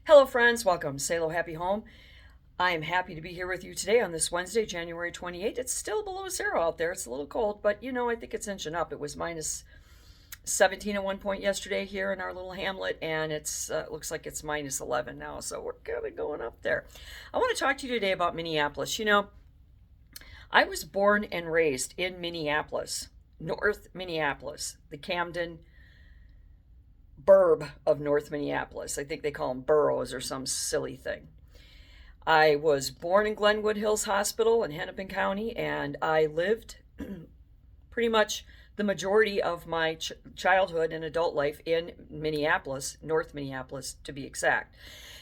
Hello, friends. Welcome. Say hello, happy home. I am happy to be here with you today on this Wednesday, January 28th. It's still below zero out there. It's a little cold, but I think it's inching up. It was minus 17 at one point yesterday here in our little hamlet, and it looks like it's minus 11 now, so we're kind of going up there. I want to talk to you today about Minneapolis. I was born and raised in Minneapolis, North Minneapolis, the Camden burb of North Minneapolis. I think they call them boroughs or some silly thing. I was born in Glenwood Hills Hospital in Hennepin County, and I lived pretty much the majority of my childhood and adult life in Minneapolis, North Minneapolis to be exact.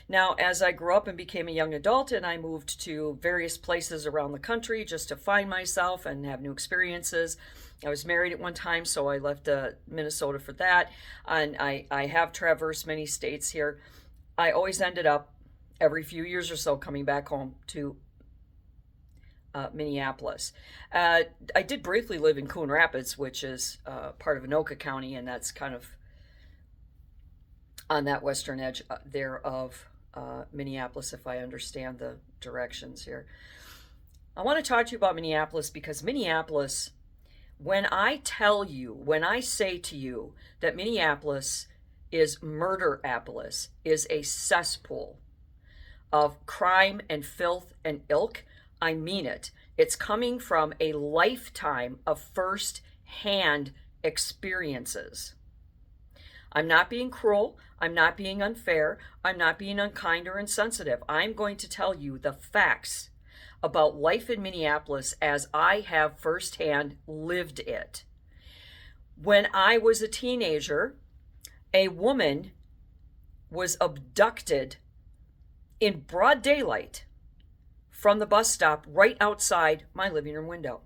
Now, as I grew up and became a young adult and I moved to various places around the country just to find myself and have new experiences, I was married at one time, so I left Minnesota for that. And I have traversed many states here. I always ended up every few years or so coming back home to Minneapolis. I did briefly live in Coon Rapids, which is part of Anoka County, and that's kind of on that western edge there of Minneapolis, if I understand the directions here. I want to talk to you about Minneapolis because Minneapolis, when I say to you that Minneapolis is Murderapolis, is a cesspool of crime and filth and ilk, I mean it. It's coming from a lifetime of first-hand experiences. I'm not being cruel. I'm not being unfair. I'm not being unkind or insensitive. I'm going to tell you the facts about life in Minneapolis as I have firsthand lived it. When I was a teenager, a woman was abducted in broad daylight from the bus stop right outside my living room window.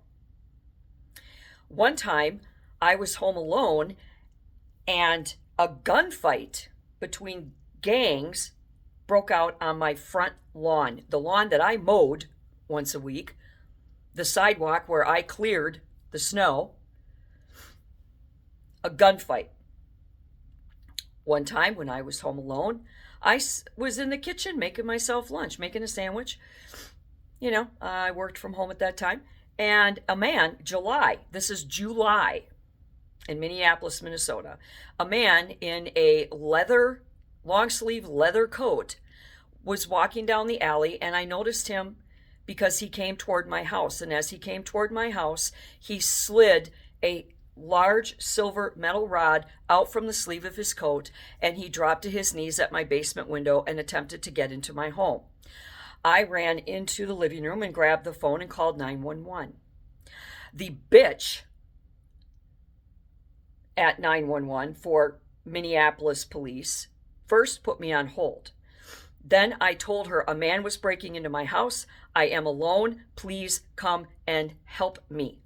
One time, I was home alone and a gunfight between gangs broke out on my front lawn, the lawn that I mowed once a week, the sidewalk where I cleared the snow. A gunfight. One time when I was home alone, I was in the kitchen making myself lunch, making a sandwich. I worked from home at that time. And a man, this is July in Minneapolis, Minnesota, a man in a long sleeve leather coat was walking down the alley, and I noticed him because he came toward my house. And as he came toward my house, he slid a large silver metal rod out from the sleeve of his coat, and he dropped to his knees at my basement window and attempted to get into my home. I ran into the living room and grabbed the phone and called 911. The bitch at 911 for Minneapolis police first put me on hold. Then I told her a man was breaking into my house. I am alone. Please come and help me.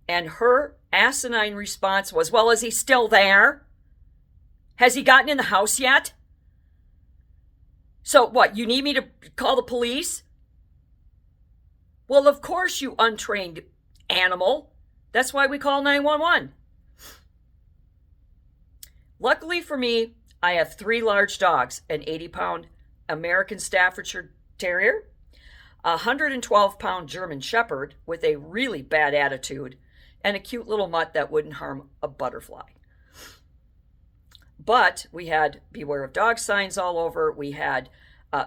And her asinine response was, well, is he still there? Has he gotten in the house yet? So what, you need me to call the police? Well, of course, you untrained animal. That's why we call 911. Luckily for me, I have 3 large dogs, an 80-pound American Staffordshire Terrier, a 112-pound German Shepherd with a really bad attitude, and a cute little mutt that wouldn't harm a butterfly. But we had beware of dog signs all over. We had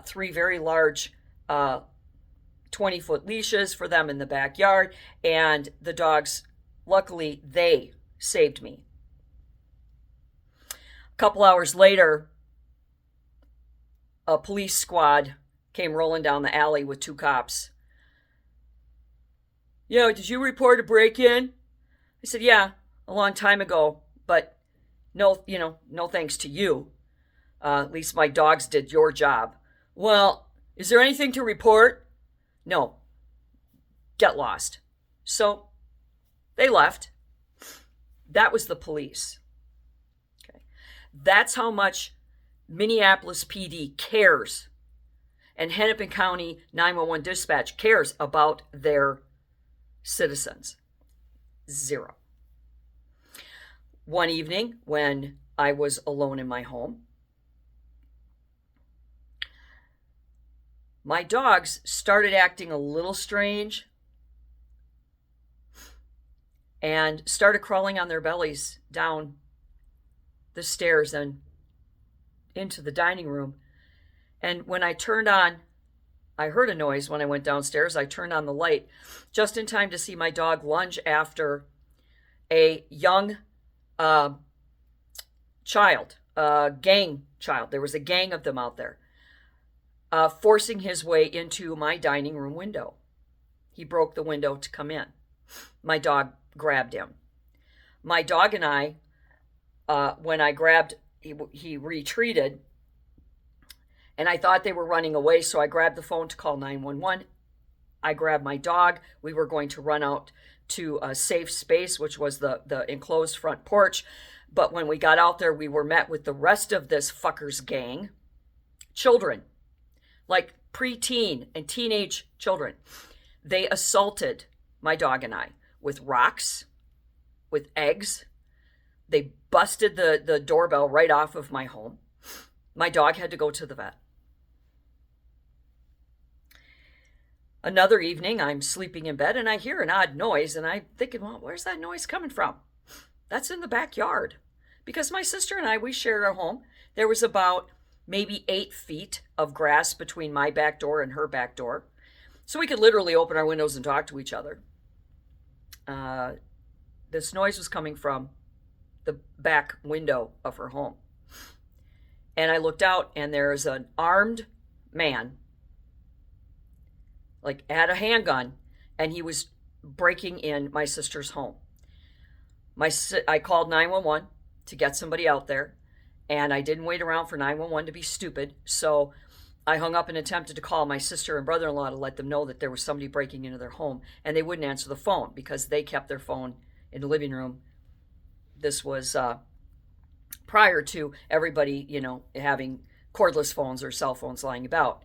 3 very large 20-foot leashes for them in the backyard, and the dogs, luckily, they saved me. A couple hours later, a police squad came rolling down the alley with 2 cops. Did you report a break-in? I said, yeah, a long time ago, but no thanks to you. At least my dogs did your job. Well, is there anything to report? No. Get lost. So they left. That was the police. Okay. That's how much Minneapolis PD cares, and Hennepin County 911 dispatch cares about their citizens. 0. One evening when I was alone in my home, My dogs started acting a little strange and started crawling on their bellies down the stairs and into the dining room. And when I heard a noise when I went downstairs. I turned on the light just in time to see my dog lunge after a young uh, child, gang child. There was a gang of them out there, forcing his way into my dining room window. He broke the window to come in. My dog grabbed him. My dog and I, when I grabbed, he retreated, and I thought they were running away, so I grabbed the phone to call 911. I grabbed my dog. We were going to run out to a safe space, which was the enclosed front porch. But when we got out there, we were met with the rest of this fucker's gang. Children, like preteen and teenage children. They assaulted my dog and I with rocks, with eggs. They busted the doorbell right off of my home. My dog had to go to the vet. Another evening, I'm sleeping in bed and I hear an odd noise, and I'm thinking, well, where's that noise coming from? That's in the backyard. Because my sister and I, we shared our home. There was about maybe 8 feet of grass between my back door and her back door. So we could literally open our windows and talk to each other. This noise was coming from the back window of her home. And I looked out, and there's an armed man, like had a handgun, and he was breaking in my sister's home. I called 911 to get somebody out there, and I didn't wait around for 911 to be stupid, so I hung up and attempted to call my sister and brother-in-law to let them know that there was somebody breaking into their home, and they wouldn't answer the phone because they kept their phone in the living room. This was prior to everybody, having cordless phones or cell phones lying about.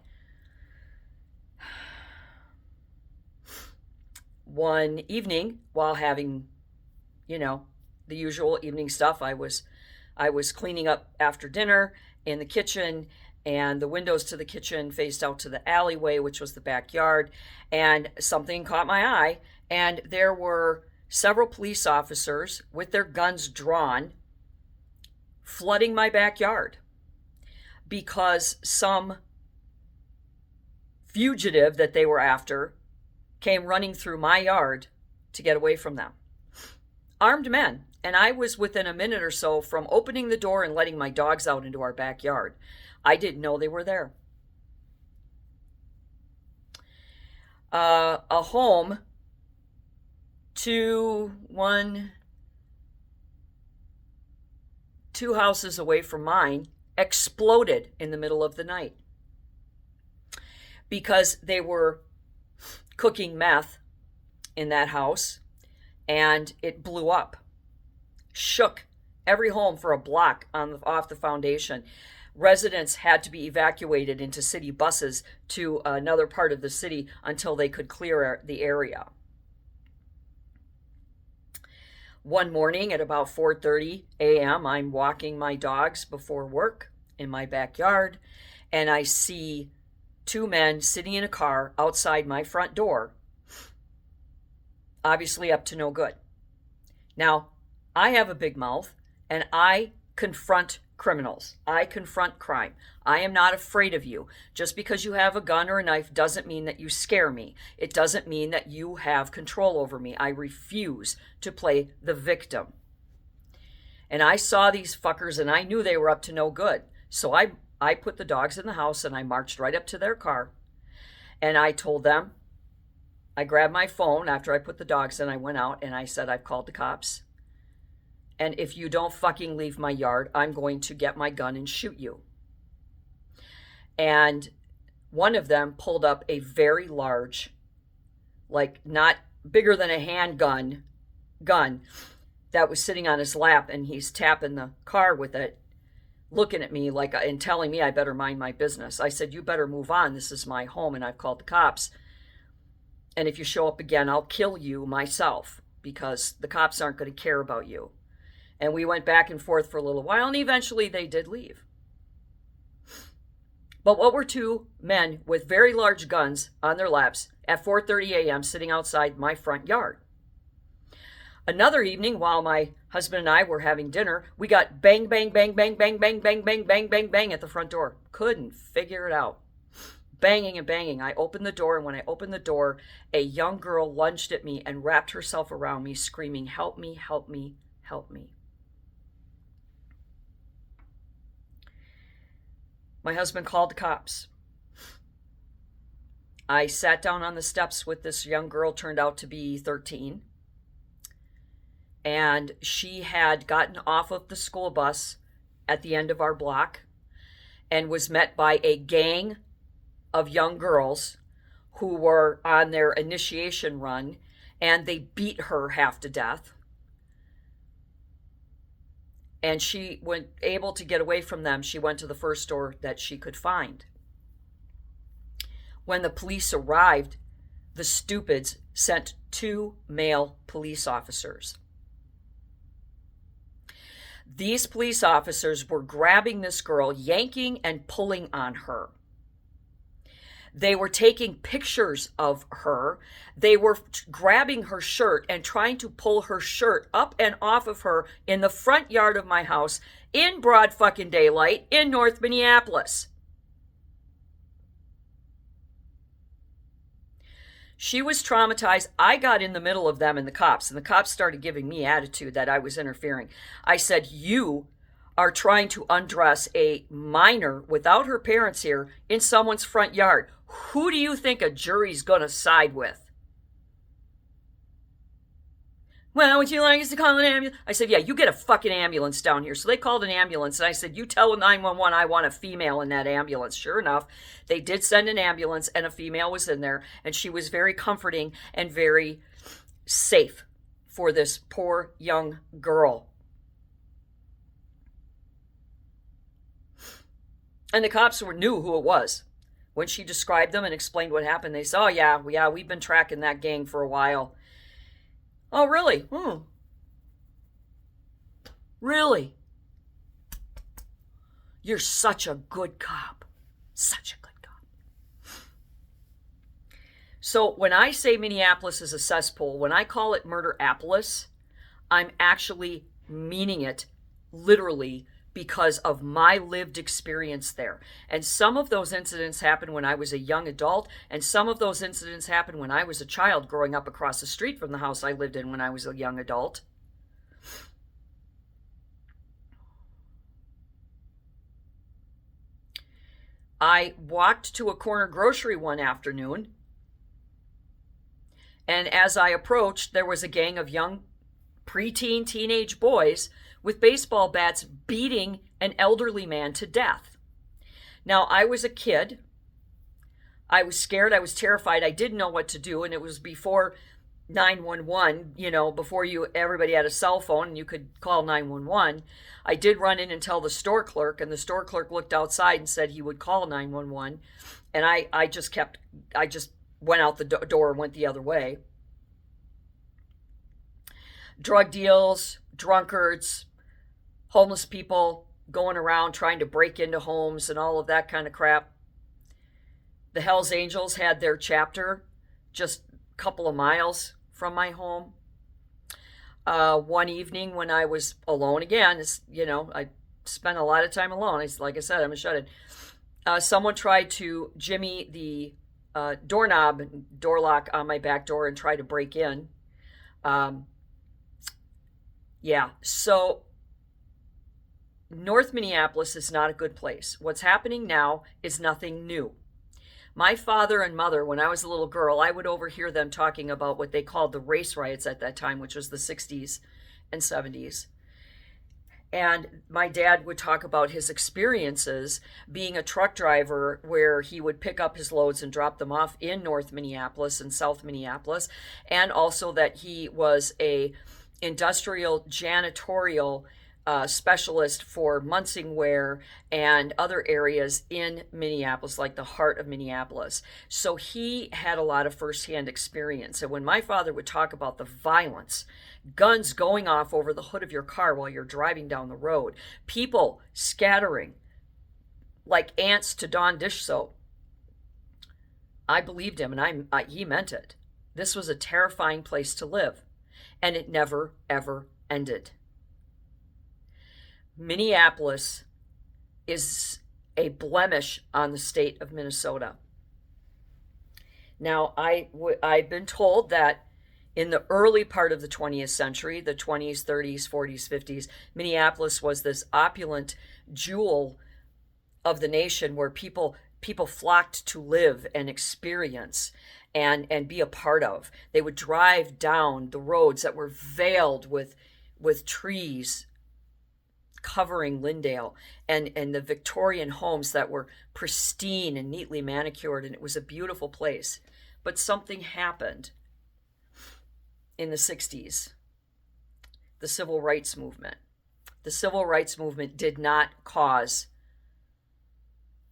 One evening, while having, the usual evening stuff, I was cleaning up after dinner in the kitchen, and the windows to the kitchen faced out to the alleyway, which was the backyard, and something caught my eye, and there were several police officers with their guns drawn, flooding my backyard because some fugitive that they were after came running through my yard to get away from them. Armed men. And I was within a minute or so from opening the door and letting my dogs out into our backyard. I didn't know they were there. A home two houses away from mine exploded in the middle of the night because they were cooking meth in that house, and it blew up, shook every home for a block off the foundation. Residents had to be evacuated into city buses to another part of the city until they could clear the area. One morning at about 4:30 a.m., I'm walking my dogs before work in my backyard, and I see 2 men sitting in a car outside my front door, obviously up to no good. Now, I have a big mouth, and I confront criminals. I confront crime. I am not afraid of you. Just because you have a gun or a knife doesn't mean that you scare me. It doesn't mean that you have control over me. I refuse to play the victim. And I saw these fuckers, and I knew they were up to no good. So I put the dogs in the house, and I marched right up to their car. And I told them, I grabbed my phone after I put the dogs in. I went out, and I said, I've called the cops. And if you don't fucking leave my yard, I'm going to get my gun and shoot you. And one of them pulled up a very large, like not bigger than a handgun, gun that was sitting on his lap, and he's tapping the car with it, looking at me like and telling me I better mind my business. I said, you better move on. This is my home, and I've called the cops. And if you show up again, I'll kill you myself because the cops aren't going to care about you. And we went back and forth for a little while, and eventually they did leave. But what were two men with very large guns on their laps at 4:30 a.m. sitting outside my front yard? Another evening, while my husband and I were having dinner, we got bang, bang, bang, bang, bang, bang, bang, bang, bang, bang, bang at the front door. Couldn't figure it out. Banging and banging. I opened the door, and when I opened the door, a young girl lunged at me and wrapped herself around me, screaming, "Help me, help me, help me." My husband called the cops. I sat down on the steps with this young girl, turned out to be 13. And she had gotten off of the school bus at the end of our block and was met by a gang of young girls who were on their initiation run, and they beat her half to death. And she, when able to get away from them, she went to the first store that she could find. When the police arrived, the stupids sent 2 male police officers. These police officers were grabbing this girl, yanking and pulling on her. They were taking pictures of her. They were grabbing her shirt and trying to pull her shirt up and off of her in the front yard of my house in broad fucking daylight in North Minneapolis. She was traumatized. I got in the middle of them and the cops started giving me attitude that I was interfering. I said, "You are trying to undress a minor without her parents here in someone's front yard. Who do you think a jury's going to side with?" "Well, would you like us to call an ambulance?" I said, "Yeah, you get a fucking ambulance down here." So they called an ambulance, and I said, "You tell 911 I want a female in that ambulance." Sure enough, they did send an ambulance, and a female was in there, and she was very comforting and very safe for this poor young girl. And the cops knew who it was. When she described them and explained what happened, they said, "Oh, yeah, we've been tracking that gang for a while." "Oh, really? Really? You're such a good cop. Such a good cop." So when I say Minneapolis is a cesspool, when I call it Murder-apolis, I'm actually meaning it literally because of my lived experience there. And some of those incidents happened when I was a young adult, and some of those incidents happened when I was a child growing up across the street from the house I lived in when I was a young adult. I walked to a corner grocery one afternoon, and as I approached, there was a gang of young preteen, teenage boys with baseball bats beating an elderly man to death. Now, I was a kid. I was scared. I was terrified. I didn't know what to do. And it was before 911, before everybody had a cell phone and you could call 911. I did run in and tell the store clerk, and the store clerk looked outside and said he would call 911. And I just went out the door and went the other way. Drug deals, drunkards, homeless people going around trying to break into homes and all of that kind of crap. The Hells Angels had their chapter just a couple of miles from my home. One evening when I was alone again, I spent a lot of time alone. Like I said, I'm a shut-in. Someone tried to jimmy the doorknob and door lock on my back door and try to break in. So North Minneapolis is not a good place. What's happening now is nothing new. My father and mother, when I was a little girl, I would overhear them talking about what they called the race riots at that time, which was the 60s and 70s. And my dad would talk about his experiences being a truck driver, where he would pick up his loads and drop them off in North Minneapolis and South Minneapolis, and also that he was a industrial janitorial specialist for Munsingware and other areas in Minneapolis, like the heart of Minneapolis. So he had a lot of firsthand experience. And when my father would talk about the violence, guns going off over the hood of your car while you're driving down the road, people scattering, like ants to Dawn dish soap. I believed him, and he meant it. This was a terrifying place to live, and it never, ever ended. Minneapolis is a blemish on the state of Minnesota. Now, I've been told that in the early part of the 20th century, the 20s, 30s, 40s, 50s, Minneapolis was this opulent jewel of the nation where people flocked to live and experience and be a part of. They would drive down the roads that were veiled with trees covering Lyndale, and the Victorian homes that were pristine and neatly manicured, and it was a beautiful place. But something happened in the 60s. The Civil Rights Movement. The Civil Rights Movement did not cause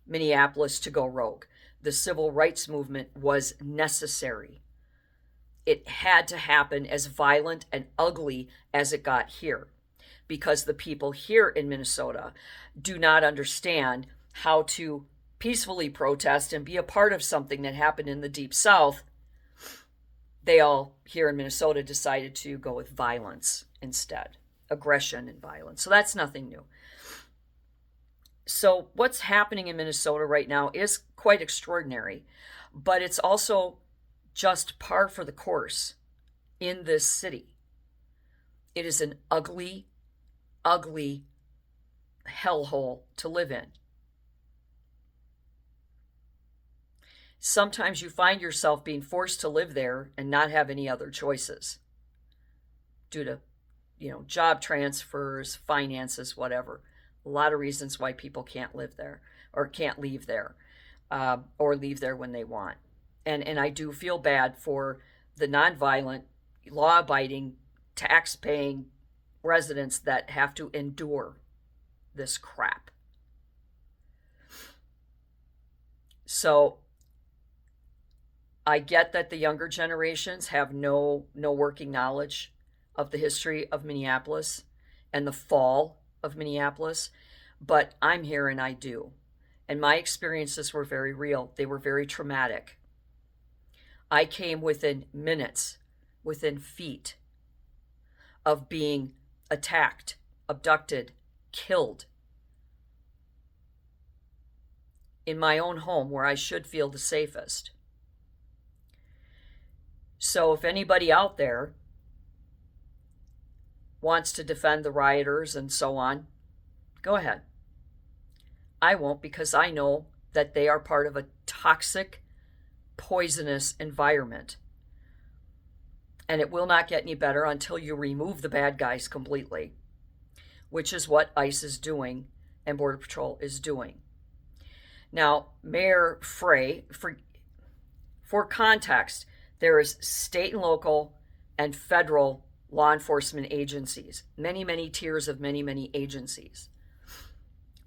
Minneapolis to go rogue. The Civil Rights Movement was necessary. It had to happen, as violent and ugly as it got here, because the people here in Minnesota do not understand how to peacefully protest and be a part of something that happened in the Deep South. They all here in Minnesota decided to go with violence instead, aggression and violence. So that's nothing new. So what's happening in Minnesota right now is quite extraordinary, but it's also just par for the course in this city. It is an ugly, ugly hellhole to live in. Sometimes you find yourself being forced to live there and not have any other choices due to, job transfers, finances, whatever. A lot of reasons why people can't live there or can't leave there, or leave there when they want. And I do feel bad for the nonviolent, law-abiding, tax-paying residents that have to endure this crap. So I get that the younger generations have no working knowledge of the history of Minneapolis and the fall of Minneapolis, but I'm here and I do. And my experiences were very real. They were very traumatic. I came within minutes, within feet of being attacked, abducted, killed in my own home where I should feel the safest. So if anybody out there wants to defend the rioters and so on, go ahead. I won't, because I know that they are part of a toxic, poisonous environment. And it will not get any better until you remove the bad guys completely, which is what ICE is doing and Border Patrol is doing. Now, Mayor Frey, for context, there is state and local and federal law enforcement agencies, many, many tiers of many, many agencies.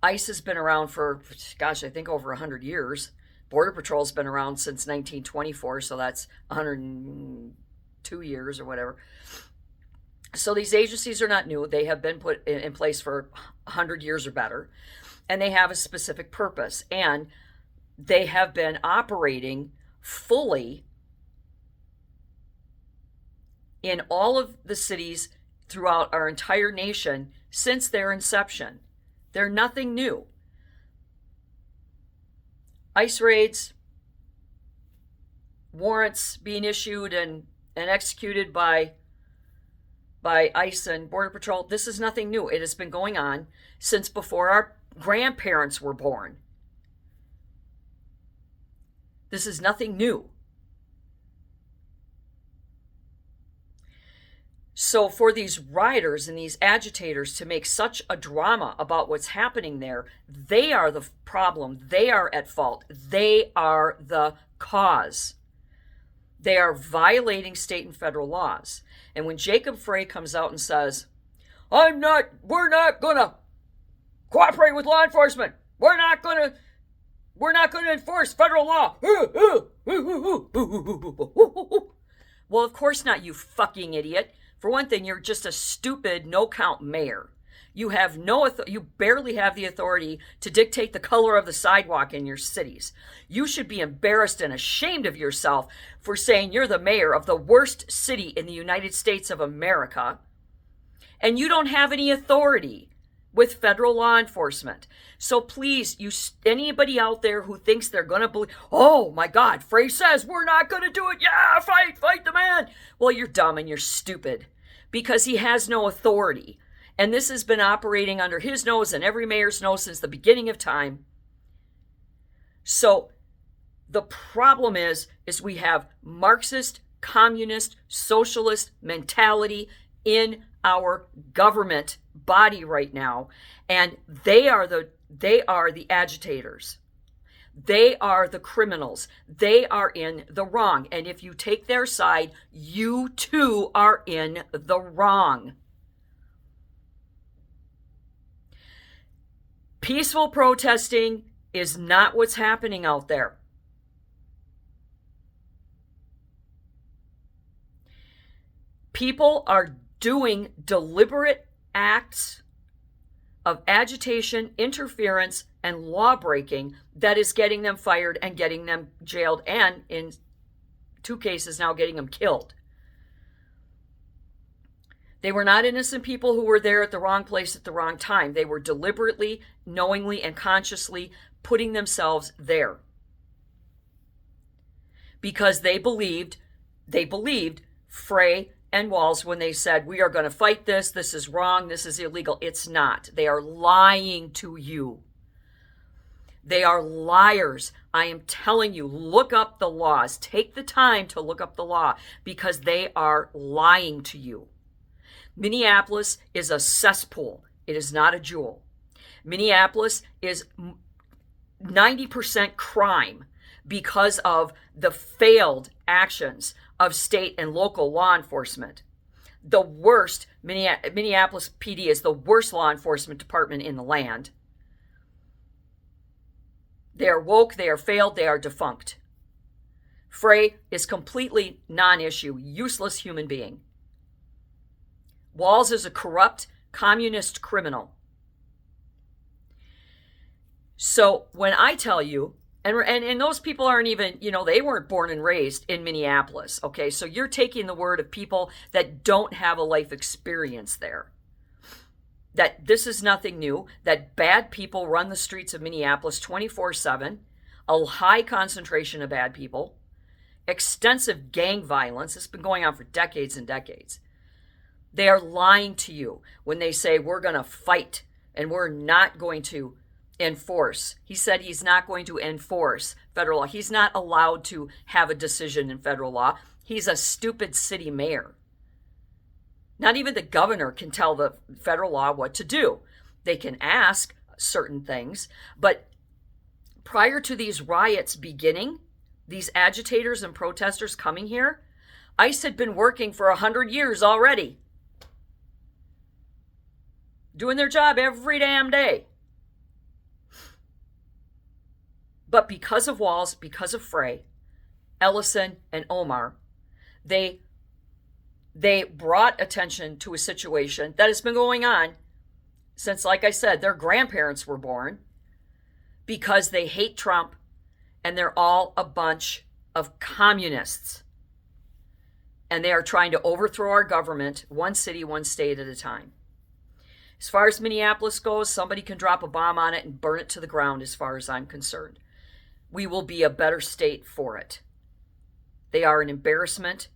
ICE has been around for, I think over 100 years. Border Patrol's been around since 1924, so that's 102 years or whatever. So these agencies are not new. They have been put in place for 100 years or better, and they have a specific purpose, and they have been operating fully in all of the cities throughout our entire nation since their inception. They're nothing new. ICE raids, warrants being issued and executed by ICE and Border Patrol, this is nothing new. It has been going on since before our grandparents were born. This is nothing new. So for these rioters and these agitators to make such a drama about what's happening there, they are the problem. They are at fault. They are the cause. They are violating state and federal laws. And when Jacob Frey comes out and says, we're not going to cooperate with law enforcement. We're not going to enforce federal law. Well, of course not, you fucking idiot. For one thing, you're just a stupid, no-count mayor. You have you barely have the authority to dictate the color of the sidewalk in your cities. You should be embarrassed and ashamed of yourself for saying you're the mayor of the worst city in the United States of America, and you don't have any authority with federal law enforcement. So please, anybody out there who thinks they're going to believe, oh my God, Frey says we're not going to do it. Yeah, fight the man. Well, you're dumb and you're stupid because he has no authority. And this has been operating under his nose and every mayor's nose since the beginning of time. So the problem is we have Marxist, communist, socialist mentality in our government body right now, and they are the agitators. They are the criminals. They are in the wrong. And if you take their side, you too are in the wrong. Peaceful protesting is not what's happening out there. People are doing deliberate acts of agitation, interference, and law breaking that is getting them fired and getting them jailed, and in 2 cases now getting them killed. They were not innocent people who were there at the wrong place at the wrong time. They were deliberately, knowingly, and consciously putting themselves there because they believed Frey and Walz when they said, we are going to fight this. This is wrong. This is illegal. It's not. They are lying to you. They are liars. I am telling you, look up the laws. Take the time to look up the law because they are lying to you. Minneapolis is a cesspool. It is not a jewel. Minneapolis is 90% crime because of the failed actions of state and local law enforcement. The worst, Minneapolis PD is the worst law enforcement department in the land. They are woke, they are failed, they are defunct. Frey is completely non-issue, useless human being. Walz is a corrupt communist criminal. So when I tell you, and those people aren't even, they weren't born and raised in Minneapolis, okay? So you're taking the word of people that don't have a life experience there. That this is nothing new, that bad people run the streets of Minneapolis 24/7, a high concentration of bad people, extensive gang violence. It's been going on for decades and decades. They are lying to you when they say we're going to fight and we're not going to enforce. He said he's not going to enforce federal law. He's not allowed to have a decision in federal law. He's a stupid city mayor. Not even the governor can tell the federal law what to do. They can ask certain things, but prior to these riots beginning, these agitators and protesters coming here, ICE had been working for 100 years already. Doing their job every damn day. But because of Walz, because of Frey, Ellison, and Omar, they brought attention to a situation that has been going on since, like I said, their grandparents were born, because they hate Trump and they're all a bunch of communists. And they are trying to overthrow our government, one city, one state at a time. As far as Minneapolis goes, somebody can drop a bomb on it and burn it to the ground as far as I'm concerned. We will be a better state for it. They are an embarrassment.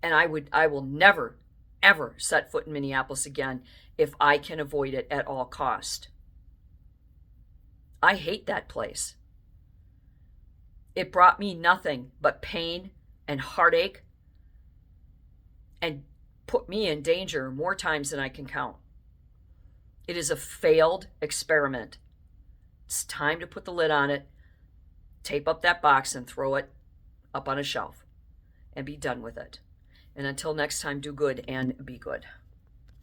And I will never, ever set foot in Minneapolis again if I can avoid it at all cost. I hate that place. It brought me nothing but pain and heartache and put me in danger more times than I can count. It is a failed experiment. It's time to put the lid on it, tape up that box and throw it up on a shelf and be done with it. And until next time, do good and be good.